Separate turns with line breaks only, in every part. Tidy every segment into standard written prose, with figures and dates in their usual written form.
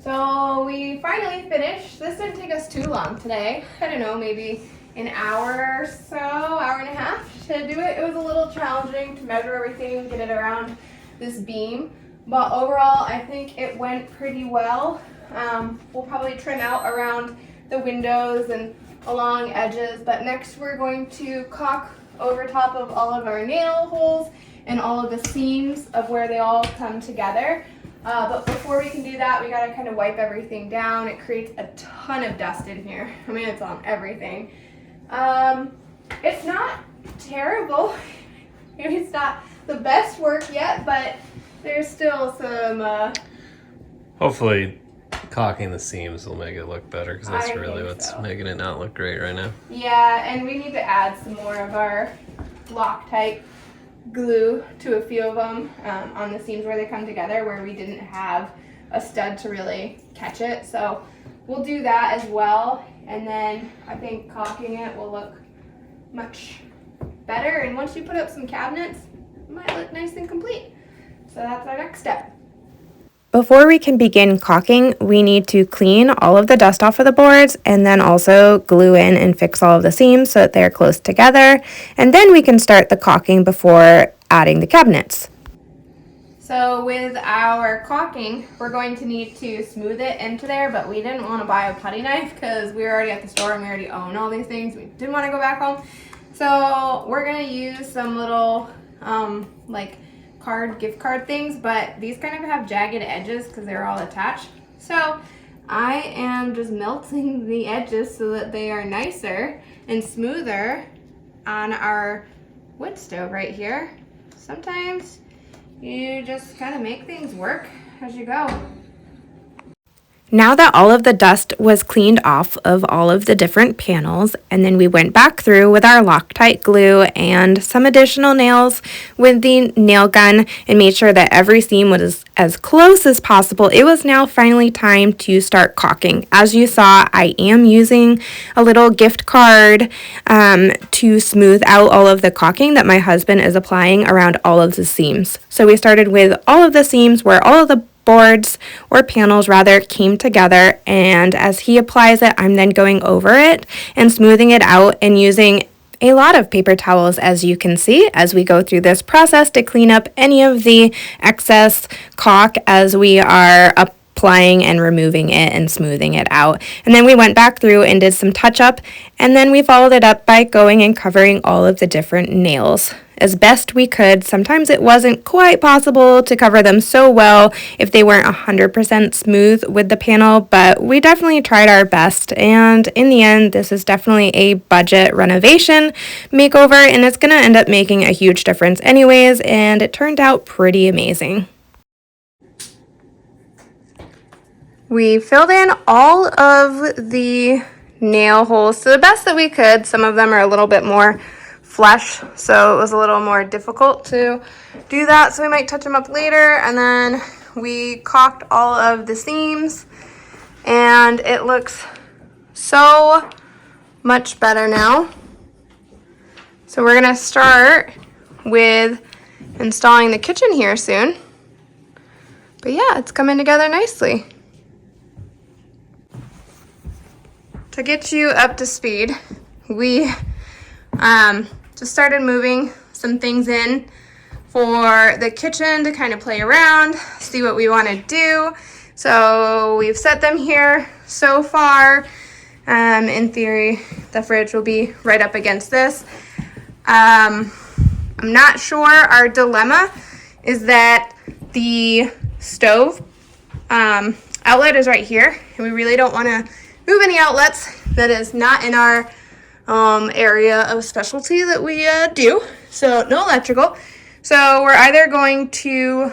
So we finally finished. This didn't take us too long today. I don't know, maybe an hour or so, hour and a half to do it. It was a little challenging to measure everything and get it around this beam. But overall, I think it went pretty well. We'll probably trim out around the windows and along edges. But next we're going to caulk over top of all of our nail holes and all of the seams of where they all come together. But before we can do that, we gotta kind of wipe everything down. It creates a ton of dust in here. I mean, it's on everything. It's not terrible. Maybe it's not the best work yet, but there's still some,
Hopefully caulking the seams will make it look better, because that's
I
really
think
what's
so.
making it not look great right now.
Yeah, and we need to add some more of our Loctite glue to a few of them on the seams where they come together, where we didn't have a stud to really catch it. So we'll do that as well, and then I think caulking it will look much better. And once you put up some cabinets, it might look nice and complete. So that's our next step.
Before we can begin caulking, we need to clean all of the dust off of the boards and then also glue in and fix all of the seams so that they're close together. And then we can start the caulking before adding the cabinets.
So with our caulking, we're going to need to smooth it into there, but we didn't want to buy a putty knife because we were already at the store and we already own all these things. We didn't want to go back home. So we're going to use some little like gift card things, but these kind of have jagged edges because they're all attached. So I am just melting the edges so that they are nicer and smoother on our wood stove right here. Sometimes you just kind of make things work as you go.
Now that all of the dust was cleaned off of all of the different panels, and then we went back through with our Loctite glue and some additional nails with the nail gun and made sure that every seam was as close as possible, it was now finally time to start caulking. As you saw, I am using a little gift card to smooth out all of the caulking that my husband is applying around all of the seams. So we started with all of the seams where all of the boards or panels rather came together, and as he applies it, I'm then going over it and smoothing it out and using a lot of paper towels, as you can see, as we go through this process to clean up any of the excess caulk as we are applying and removing it and smoothing it out. And then we went back through and did some touch up, and then we followed it up by going and covering all of the different nails as best we could. Sometimes it wasn't quite possible to cover them so well if they weren't 100% smooth with the panel, but we definitely tried our best. And in the end, this is definitely a budget renovation makeover, and it's going to end up making a huge difference anyways, and it turned out pretty amazing. We filled in all of the nail holes to the best that we could. Some of them are a little bit more flesh, so it was a little more difficult to do that, so we might touch them up later. And then we caulked all of the seams, and it looks so much better now. So we're gonna start with installing the kitchen here soon, but yeah, it's coming together nicely. To get you up to speed, we just started moving some things in for the kitchen to kind of play around, see what we want to do. So we've set them here so far. In theory, the fridge will be right up against this. I'm not sure. Our dilemma is that the stove outlet is right here, and we really don't want to move any outlets that is not in our area of specialty that we do. So no electrical. So we're either going to,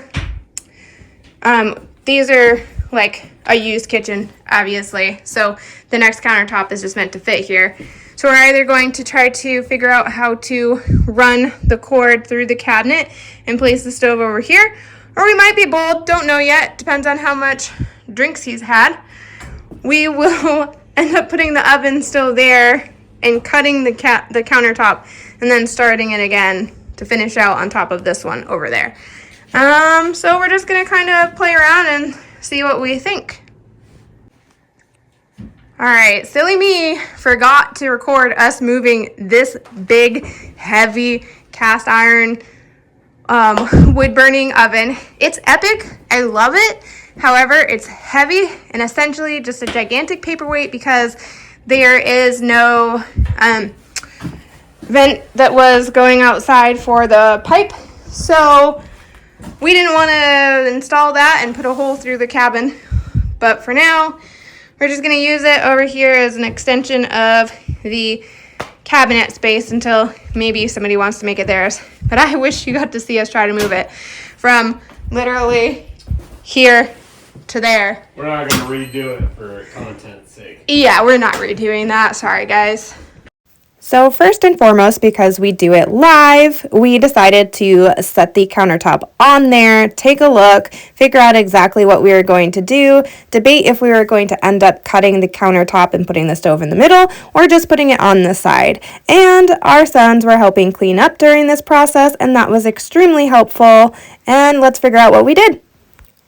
these are like a used kitchen, obviously. So the next countertop is just meant to fit here. So we're either going to try to figure out how to run the cord through the cabinet and place the stove over here, or we might be bold, don't know yet, depends on how much drinks he's had. We will end up putting the oven still there and cutting the countertop and then starting it again to finish out on top of this one over there. So we're just gonna kind of play around and see what we think.
All right, silly me forgot to record us moving this big, heavy cast iron wood burning oven. It's epic. I love it. However, it's heavy and essentially just a gigantic paperweight because there is no vent that was going outside for the pipe. So we didn't want to install that and put a hole through the cabin. But for now, we're just going to use it over here as an extension of the cabinet space until maybe somebody wants to make it theirs. But I wish you got to see us try to move it from literally here to there.
We're not going to redo it for content's sake.
Yeah, we're not redoing that. Sorry, guys.
So first and foremost, because we do it live, we decided to set the countertop on there, take a look, figure out exactly what we were going to do, debate if we were going to end up cutting the countertop and putting the stove in the middle or just putting it on the side. And our sons were helping clean up during this process, and that was extremely helpful. And let's figure out what we did.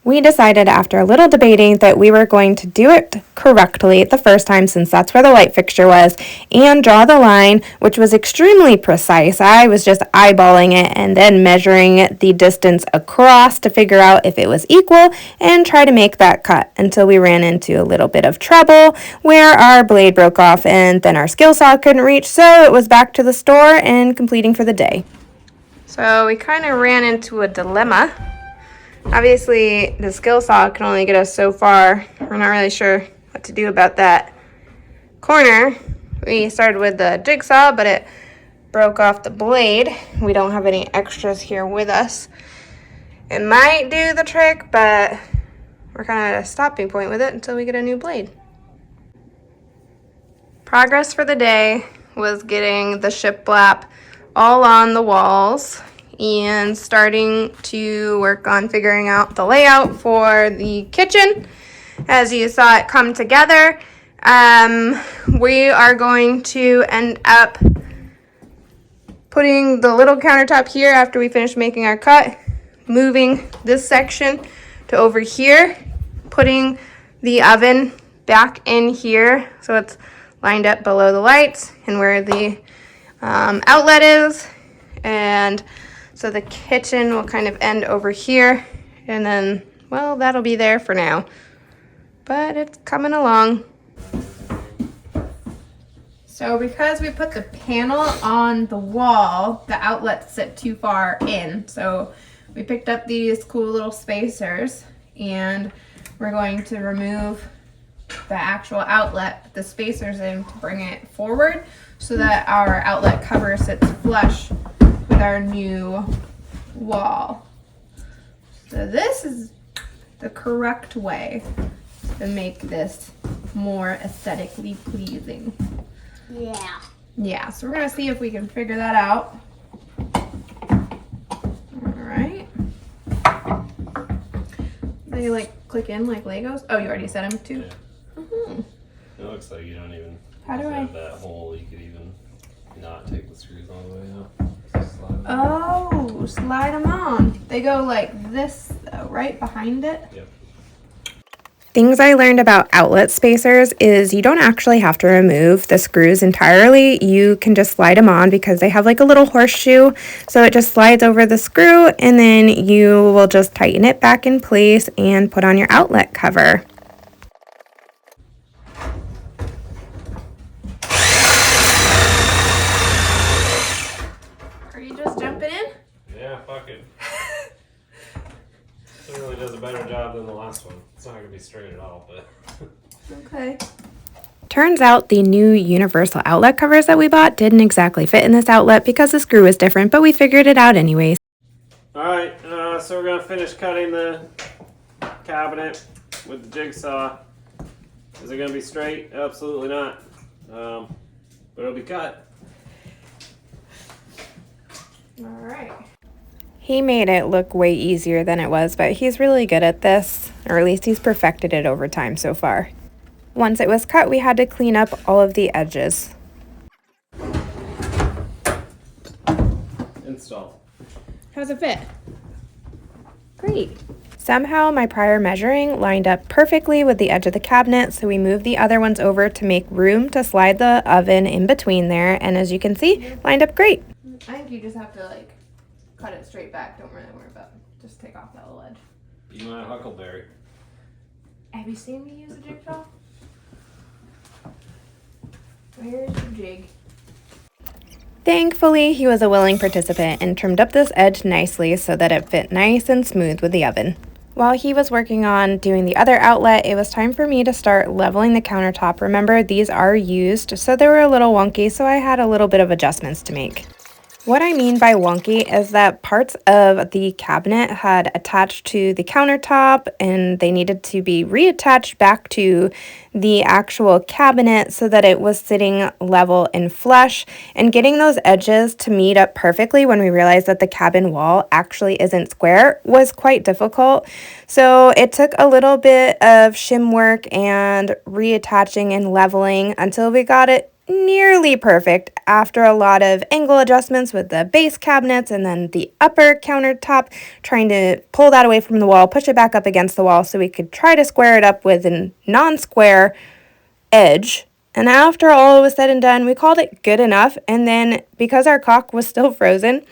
We decided after a little debating that we were going to do it correctly the first time, since that's where the light fixture was, and draw the line, which was extremely precise. I was just eyeballing it and then measuring the distance across to figure out if it was equal and try to make that cut until we ran into a little bit of trouble where our blade broke off and then our skill saw couldn't reach, so it was back to the store and completing for the day.
So we kind of ran into a dilemma. Obviously, the skill saw can only get us so far. We're not really sure what to do about that corner. We started with the jigsaw, but it broke off the blade. We don't have any extras here with us. It might do the trick, but we're kind of at a stopping point with it until we get a new blade. Progress for the day was getting the shiplap all on the walls and starting to work on figuring out the layout for the kitchen. As you saw it come together, we are going to end up putting the little countertop here after we finish making our cut, moving this section to over here, putting the oven back in here so it's lined up below the lights and where the outlet is. And so the kitchen will kind of end over here, and then, well, that'll be there for now. But it's coming along. So because we put the panel on the wall, the outlets sit too far in. So we picked up these cool little spacers, and we're going to remove the actual outlet, the spacers in, to bring it forward so that our outlet cover sits flush with our new wall. So this is the correct way to make this more aesthetically pleasing. Yeah, so we're gonna see if we can figure that out. All right. They like click in like Legos. Oh, you already set them too.
Yeah.
Mm-hmm.
It looks like you don't even
How do I?
have that hole. You could even not take the screws all the way out. Just slide them.
Oh, slide them on. They go like this, though, right behind it.
Yep.
Things I learned about outlet spacers is you don't actually have to remove the screws entirely. You can just slide them on because they have like a little horseshoe. So it just slides over the screw, and then you will just tighten it back in place and put on your outlet cover.
Are you just jumping in?
Yeah, fuck it. It really does a better job than the last one. It's not gonna be straight at all, but
Okay.
Turns out the new universal outlet covers that we bought didn't exactly fit in this outlet because the screw was different, but we figured it out anyways.
Alright, so we're gonna finish cutting the cabinet with the jigsaw. Is it gonna be straight? Absolutely not. But it'll be cut.
All right.
He made it look way easier than it was, but he's really good at this, or at least he's perfected it over time so far. Once it was cut, we had to clean up all of the edges.
Install.
How's it fit? Great.
Somehow my prior measuring lined up perfectly with the edge of the cabinet, so we moved the other ones over to make room to slide the oven in between there, and as you can see, lined up great.
I think you just have to like cut it straight back. Don't really worry about it. Just take off that little edge.
Be my huckleberry.
Have you seen me use a jigsaw? Where's your jig?
Thankfully, he was a willing participant and trimmed up this edge nicely so that it fit nice and smooth with the oven. While he was working on doing the other outlet, it was time for me to start leveling the countertop. Remember, these are used, so they were a little wonky, so I had a little bit of adjustments to make. What I mean by wonky is that parts of the cabinet had attached to the countertop and they needed to be reattached back to the actual cabinet so that it was sitting level and flush, and getting those edges to meet up perfectly when we realized that the cabin wall actually isn't square was quite difficult. So it took a little bit of shim work and reattaching and leveling until we got it nearly perfect after a lot of angle adjustments with the base cabinets and then the upper countertop, trying to pull that away from the wall, push it back up against the wall so we could try to square it up with a non-square edge. And after all was said and done, we called it good enough, and then because our caulk was still frozen,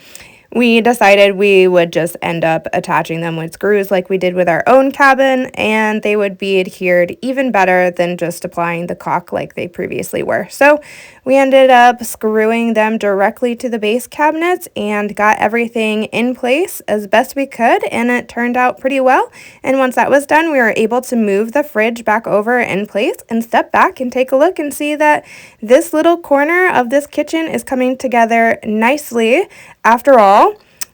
we decided we would just end up attaching them with screws like we did with our own cabin, and they would be adhered even better than just applying the caulk like they previously were. So we ended up screwing them directly to the base cabinets and got everything in place as best we could, and it turned out pretty well. And once that was done, we were able to move the fridge back over in place and step back and take a look and see that this little corner of this kitchen is coming together nicely after all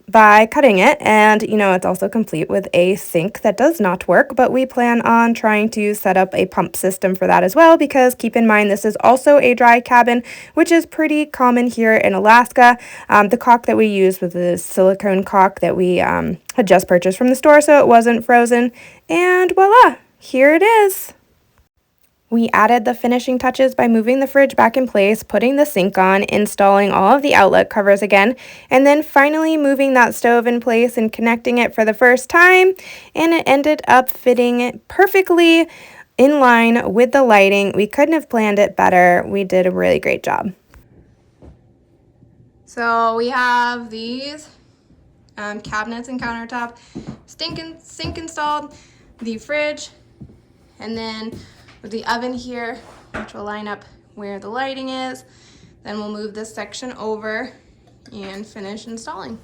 by cutting it. And it's also complete with a sink that does not work, but we plan on trying to set up a pump system for that as well, because keep in mind this is also a dry cabin, which is pretty common here in Alaska. The caulk that we used was the silicone caulk that we had just purchased from the store, so it wasn't frozen, and voila, here it is. We added the finishing touches by moving the fridge back in place, putting the sink on, installing all of the outlet covers again, and then finally moving that stove in place and connecting it for the first time, and it ended up fitting perfectly in line with the lighting. We couldn't have planned it better. We did a really great job.
So we have these cabinets and countertop, sink installed, the fridge, and then with the oven here, which will line up where the lighting is. Then we'll move this section over and finish installing.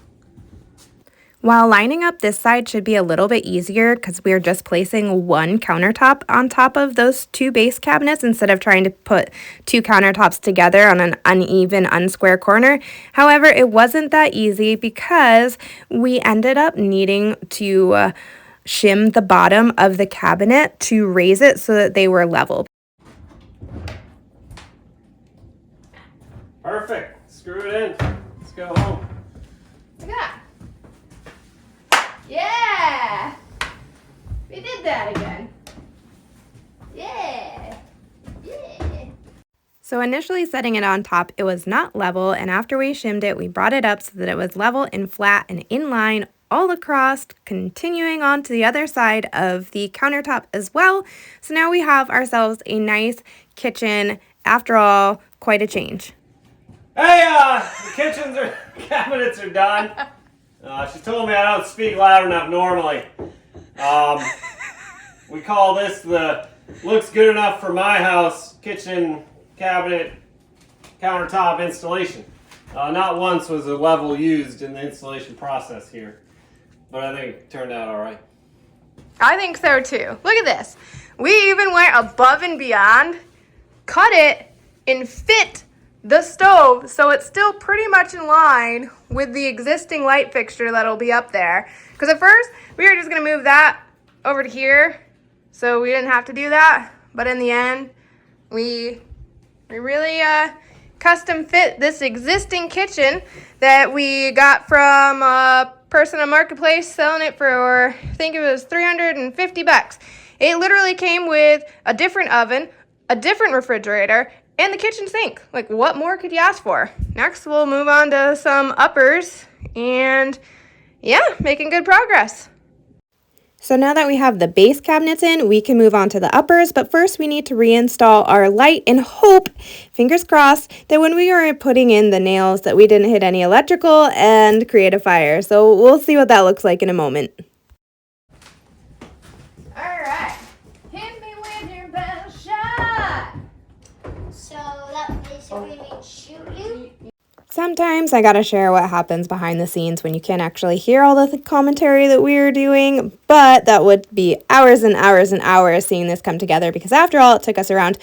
While lining up this side should be a little bit easier because we're just placing one countertop on top of those two base cabinets instead of trying to put two countertops together on an uneven, unsquare corner. However, it wasn't that easy because we ended up needing to shim the bottom of the cabinet to raise it so that they were level.
Perfect. Screw it in. Let's go home.
Look at that. Yeah! We did that again. Yeah! Yeah!
So initially setting it on top, it was not level, and after we shimmed it, we brought it up so that it was level and flat and in line all across, continuing on to the other side of the countertop as well. So now we have ourselves a nice kitchen. After all, quite a change.
Hey, the cabinets are done. She told me I don't speak loud enough normally. We call this the looks good enough for my house kitchen cabinet countertop installation. Not once was a level used in the installation process here, but I think it turned out all right.
I think so too. Look at this. We even went above and beyond, cut it, and fit the stove so it's still pretty much in line with the existing light fixture that'll be up there. Because at first, we were just going to move that over to here so we didn't have to do that. But in the end, we really custom fit this existing kitchen that we got from person on Marketplace selling it for, I think it was $350. It literally came with a different oven, a different refrigerator, and the kitchen sink. Like, what more could you ask for? Next, we'll move on to some uppers, and yeah, making good progress.
So now that we have the base cabinets in, we can move on to the uppers, but first we need to reinstall our light and hope, fingers crossed, that when we are putting in the nails that we didn't hit any electrical and create a fire. So we'll see what that looks like in a moment.
Alright. Hit me with your best shot.
So that basically means shoot you?
Sometimes I gotta share what happens behind the scenes when you can't actually hear all the commentary that we are doing, but that would be hours and hours and hours seeing this come together because after all, it took us around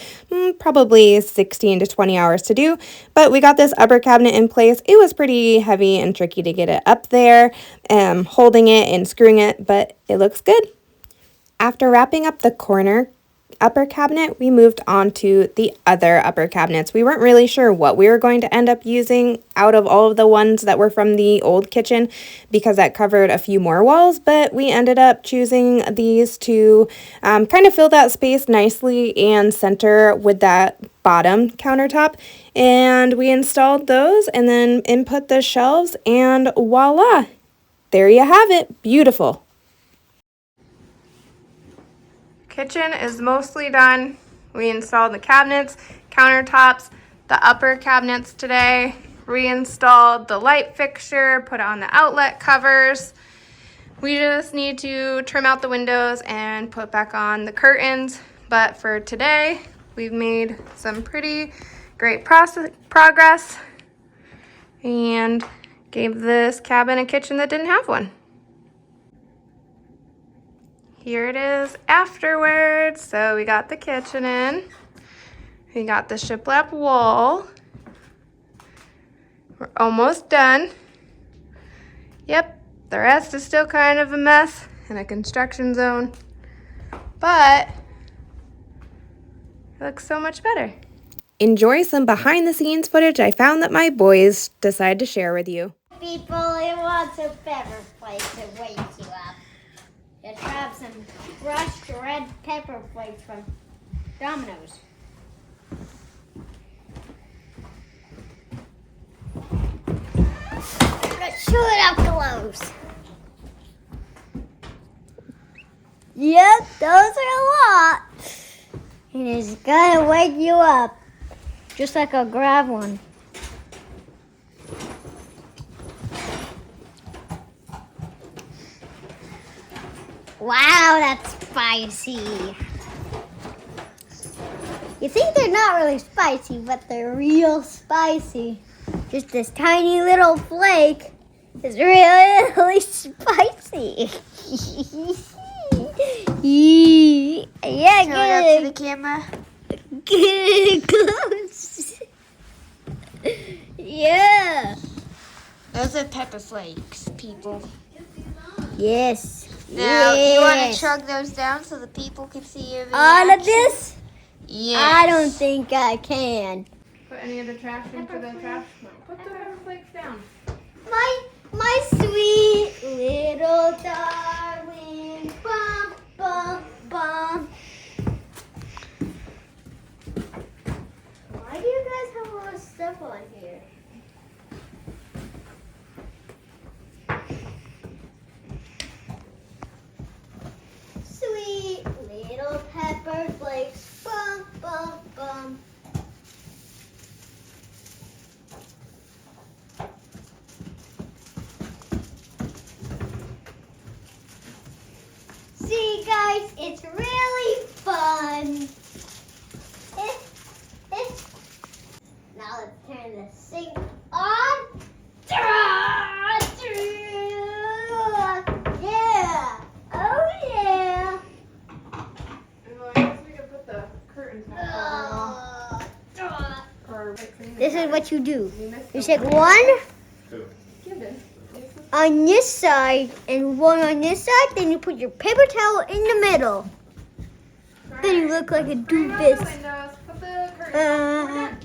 probably 16 to 20 hours to do, but we got this upper cabinet in place. It was pretty heavy and tricky to get it up there, holding it and screwing it, but it looks good. After wrapping up the corner upper cabinet, we moved on to the other upper cabinets. We weren't really sure what we were going to end up using out of all of the ones that were from the old kitchen because that covered a few more walls, but we ended up choosing these to kind of fill that space nicely and center with that bottom countertop. And we installed those and then input the shelves and voila, there you have it. Beautiful.
Kitchen is mostly done. We installed the cabinets, countertops, the upper cabinets today, reinstalled the light fixture, put on the outlet covers. We just need to trim out the windows and put back on the curtains. But for today, we've made some pretty great progress and gave this cabin a kitchen that didn't have one. Here it is afterwards. So we got the kitchen in. We got the shiplap wall. We're almost done. Yep, the rest is still kind of a mess in a construction zone, but it looks so much better.
Enjoy some behind the scenes footage I found that my boys decided to share with you.
People, it wants a pepper flakes to wake you up. Just grab some crushed red pepper flakes from Domino's. Let's show it up close. Yep, those are a lot. And it's gonna wake you up. Just like I'll grab one. Wow, that's spicy. You think they're not really spicy, but they're real spicy. Just this tiny little flake is really, really spicy. Yeah,
Show it up to the camera.
Get it close. Yeah.
Those are pepper flakes, people.
Yes.
Now, you want
Yes.
to chug those down so the people can see your reaction?
All of this?
Yes.
I don't think I can.
Put any of the trash into the trash? No. Put the pepper flakes down.
My sweet little darling. Bum, bum, bum. Why do you guys have all this stuff on here? Sweet little pepper flakes. Bum, bum, bum. See, guys, it's really fun. Now let's turn the sink on. Yeah. Oh, yeah.
I guess we could put the curtains back on. Or
This is what you do.
we missed
You
them.
take one
Give it.
on this side and one on this side, then you put your paper towel in the middle. Then you look like a
Bring out the
doofus.
windows. Put the curtains on. We're done.